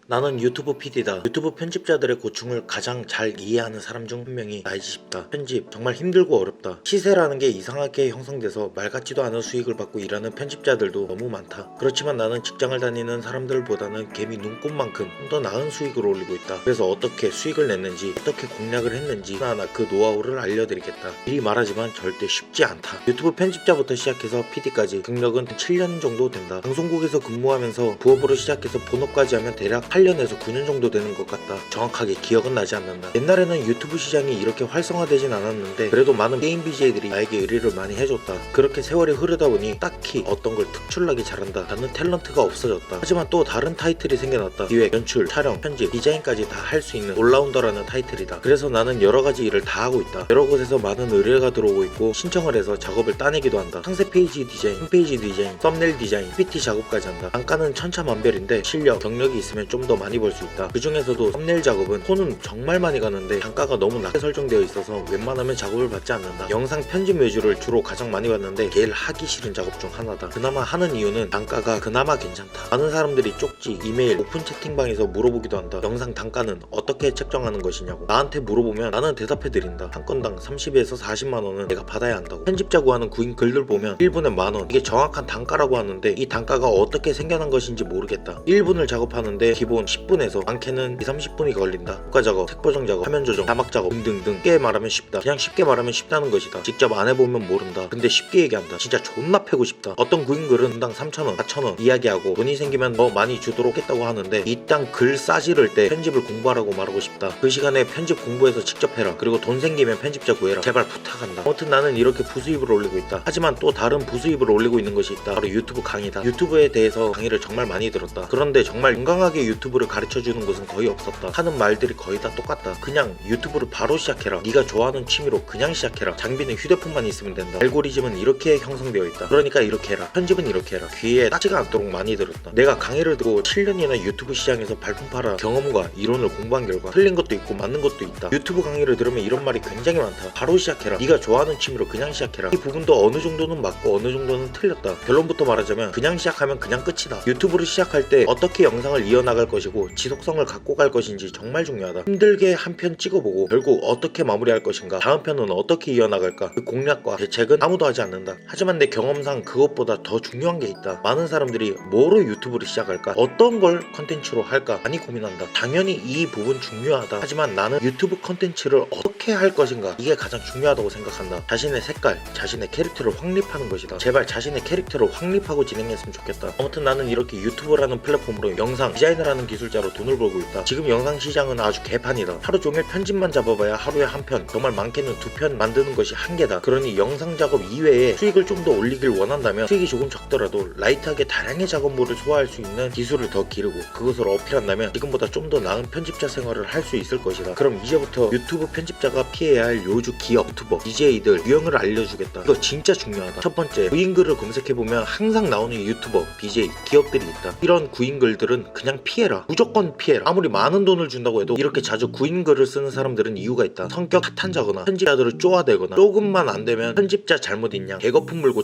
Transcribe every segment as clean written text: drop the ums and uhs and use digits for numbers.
나는 유튜브 PD다. 유튜브 편집자들의 고충을 가장 잘 이해하는 사람 중 한 명이 나이지 싶다. 편집 정말 힘들고 어렵다. 시세라는 게 이상하게 형성돼서 말 같지도 않은 수익을 받고 일하는 편집자들도 너무 많다. 그렇지만 나는 직장을 다니는 사람들보다는 개미 눈곱만큼 좀 더 나은 수익을 올리고 있다. 그래서 어떻게 수익을 냈는지, 어떻게 공략을 했는지 하나하나 그 노하우를 알려드리겠다. 미리 말하지만 절대 쉽지 않다. 유튜브 편집자부터 시작해서 PD까지 경력은 7년 정도 된다. 방송국에서 근무하면서 부업으로 시작해서 본업까지 하면 대략 8년에서 9년 정도 되는 것 같다. 정확하게 기억은 나지 않는다. 옛날에는 유튜브 시장이 이렇게 활성화되진 않았는데 그래도 많은 게임 BJ들이 나에게 의뢰를 많이 해줬다. 그렇게 세월이 흐르다 보니 딱히 어떤 걸 특출나게 잘한다 라는 탤런트가 없어졌다. 하지만 또 다른 타이틀이 생겨났다. 기획, 연출, 촬영, 편집, 디자인까지 다 할 수 있는 올라운더라는 타이틀이다. 그래서 나는 여러가지 일을 다 하고 있다. 여러 곳에서 많은 의뢰가 들어오고 있고 신청을 해서 작업을 따내기도 한다. 상세 페이지 디자인, 홈페이지 디자인, 썸네일 디자인, PPT 작업까지 한다. 단가는 천차만별인데 실력, 경력이 있으면 좀 더 많이 벌 수 있다. 그 중에서도 썸네일 작업은 손은 정말 많이 가는데 단가가 너무 낮게 설정되어 있어서 웬만하면 작업을 받지 않는다. 영상 편집 외주를 주로 가장 많이 받는데 제일 하기 싫은 작업 중 하나다. 그나마 하는 이유는 단가가 그나마 괜찮다. 많은 사람들이 쪽지, 이메일, 오픈 채팅방에서 물어보기도 한다. 영상 단가는 어떻게 책정하는 것이냐고. 나한테 물어보면 나는 대답해드린다. 한 건당 30에서 40만원은 내가 받아야 한다고. 편집자 구하는 구인 글들 보면 1분에 만원, 이게 정확한 단가라고 하는데 이 단가가 어떻게 생겨난 것인지 모르겠다. 1분을 작업하는데 기본 10분에서 많게는 2-30분이 걸린다. 효과 작업, 색보정 작업, 화면 조정, 자막 작업 등등등. 쉽게 말하면 쉽다. 그냥 쉽게 말하면 쉽다는 것이다. 직접 안 해보면 모른다. 근데 쉽게 얘기한다. 진짜 존나 패고 싶다. 어떤 구인글은 분당 3,000원, 4,000원 이야기하고 돈이 생기면 더 많이 주도록 했다고 하는데 이땅 글 싸지를 때 편집을 공부하라고 말하고 싶다. 그 시간에 편집 공부해서 직접 해라. 그리고 돈 생기면 편집자 구해라. 제발 부탁한다. 아무튼 나는 이렇게 부수입을 올리고 있다. 하지만 또 다른 부수입을 올리고 있는 것이 있다. 바로 유튜브 강의다. 유튜브에 대해서 강의를 정말 많이 들었다. 그런데 정말 건강하게 유튜브를 가르쳐주는 곳은 거의 없었다. 하는 말들이 거의 다 똑같다. 그냥 유튜브를 바로 시작해라. 네가 좋아하는 취미로 그냥 시작해라. 장비는 휴대폰만 있으면 된다. 알고리즘은 이렇게 형성되어 있다. 그러니까 이렇게 해라. 편집은 이렇게 해라. 귀에 딱지가 않도록 많이 들었다. 내가 강의를 듣고 7년이나 유튜브 시장에서 발품 팔아 경험과 이론을 공부한 결과 틀린 것도 있고 맞는 것도 있다. 유튜브 강의를 들으면 이런 말이 굉장히 많다. 바로 시작해라. 네가 좋아하는 취미로 그냥 시작해라. 이 부분도 어느 정도는 맞고 어느 정도는 틀렸다. 결론부터 말하자면 그냥 시작하면 그냥 끝이다. 유튜브를 시작할 때 어떻게 영상을 이어나갈 것이고 지속성을 갖고 갈 것인지 정말 중요하다. 힘들게 한 편 찍어보고 결국 어떻게 마무리할 것인가, 다음 편은 어떻게 이어나갈까, 그 공략과 대책은 아무도 하지 않는다. 하지만 내 경험상 그것보다 더 중요한 게 있다. 많은 사람들이 뭐로 유튜브를 시작할까, 어떤 걸 컨텐츠로 할까 많이 고민한다. 당연히 이 부분 중요하다. 하지만 나는 유튜브 컨텐츠를 어떻게 할 것인가, 이게 가장 중요하다고 생각한다. 자신의 색깔, 자신의 캐릭터를 확립하는 것이다. 제발 자신의 캐릭터를 확립하고 진행했으면 좋겠다. 아무튼 나는 이렇게 유튜브라는 플랫폼으로 영상 디자인을 하는 기술자로 돈을 벌고 있다. 지금 영상 시장은 아주 개판이다. 하루 종일 편집만 잡아봐야 하루에 한 편, 정말 많게는 2편 만드는 것이 한계다. 그러니 영상 작업 이외에 수익을 좀 더 올리길 원한다면 수익이 조금 적더라도 라이트하게 다량의 작업물을 소화할 수 있는 기술을 더 기르고 그것을 어필한다면 지금보다 좀 더 나은 편집자 생활을 할 수 있을 것이다. 그럼 이제부터 유튜브 편집자가 피해야 할 요주 기업, 유튜버, DJ들 유형을 알려주겠다. 이거 진짜 중요하다. 첫 번째, 구인글을 검색해보면 항상 나오는 유튜버, BJ, 기업들이 있다. 이런 구인글들은 그냥 피해라. 무조건 피해라. 아무리 많은 돈을 준다고 해도 이렇게 자주 구인글을 쓰는 사람들은 이유가 있다. 성격 핫한자거나 편집자들을 쪼아대거나 조금만 안 되면 편집자 잘못 있냐, 개거품 물고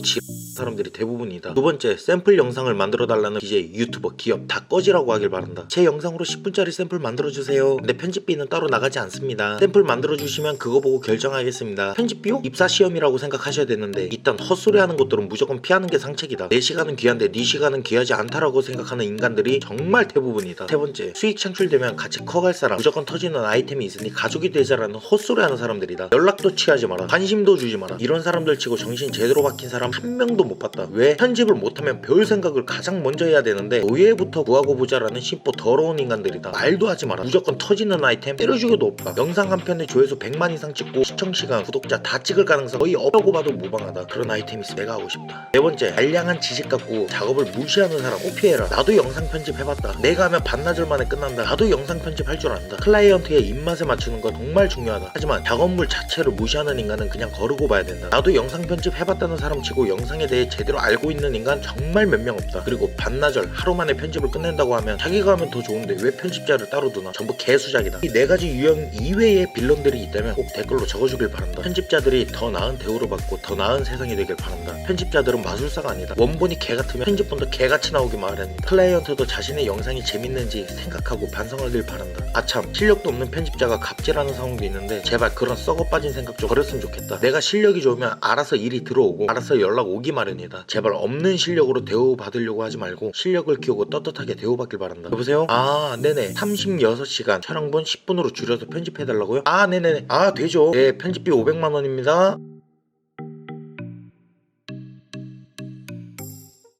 사람들이 대부분이다. 두 번째, 샘플 영상을 만들어 달라는 BJ, 유튜버, 기업 다 꺼지라고 하길 바란다. 제 영상으로 10분짜리 샘플 만들어주세요. 근데 편집비는 따로 나가지 않습니다. 샘플 만들어주시면 그거 보고 결정하겠습니다. 편집 비용? 입사 시험이라고 생각하셔야 되는데 이딴 헛소리 하는 것들은 무조건 피하는 게 상책이다. 내 시간은 귀한데 네 시간은 귀하지 않다라고 생각하는 인간들이 정말 대부분이다. 세 번째, 수익 창출되면 같이 커갈 사람, 무조건 터지는 아이템이 있으니 가족이 되자라는 헛소리 하는 사람들이다. 연락도 취하지 마라. 관심도 주지 마라. 이런 사람들 치고 정신 제대로 박힌 사람 한 명도 못 봤다. 왜? 편집을 못하면 별 생각을 가장 먼저 해야 되는데 노예부터 구하고 보자라는 심보 더러운 인간들이다. 말도 하지 마라. 무조건 터지는 아이템 때려주기도 없다. 영상 한 편에 조회수 100만 이상 찍고 시청시간, 구독자 다 찍을 가능성 거의 없다고 봐도 무방하다. 그런 아이템이 있어 내가 하고 싶다. 네 번째, 알량한 지식 갖고 작업을 무시하는 사람 꼭 피해라. 나도 영상 편집해봤다. 내가 하면 반나절 만에 끝난다. 나도 영상 편집할 줄 안다. 클라이언트의 입맛에 맞추는 건 정말 중요하다. 하지만 작업물 자체를 무시하는 인간은 그냥 거르고 봐야 된다. 나도 영상 편집해봤다는 사람 치고 영상에 대해 제대로 알고 있는 인간 정말 몇 명 없다. 그리고 반나절 하루 만에 편집을 끝낸다고 하면 자기가 하면 더 좋은데 왜 편집자를 따로 두나. 전부 개수작이다. 이 네 가지 유형 이외의 빌런들이 있다면 꼭 댓글로 적어주길 바란다. 편집자들이 더 나은 대우를 받고 더 나은 세상이 되길 바란다. 편집자들은 마술사가 아니다. 원본이 개 같으면 편집본도 개같이 나오기 마련이다. 클라이언트도 자신의 영상이 재밌는 있는지 생각하고 반성하길 바란다. 아참, 실력도 없는 편집자가 갑질하는 상황도 있는데 제발 그런 썩어 빠진 생각 좀 버렸으면 좋겠다. 내가 실력이 좋으면 알아서 일이 들어오고 알아서 연락 오기 마련이다. 제발 없는 실력으로 대우받으려고 하지 말고 실력을 키우고 떳떳하게 대우받길 바란다. 여보세요? 아 네네, 36시간 촬영분 10분으로 줄여서 편집해달라고요? 아 네네네, 아 되죠. 네, 편집비 500만원입니다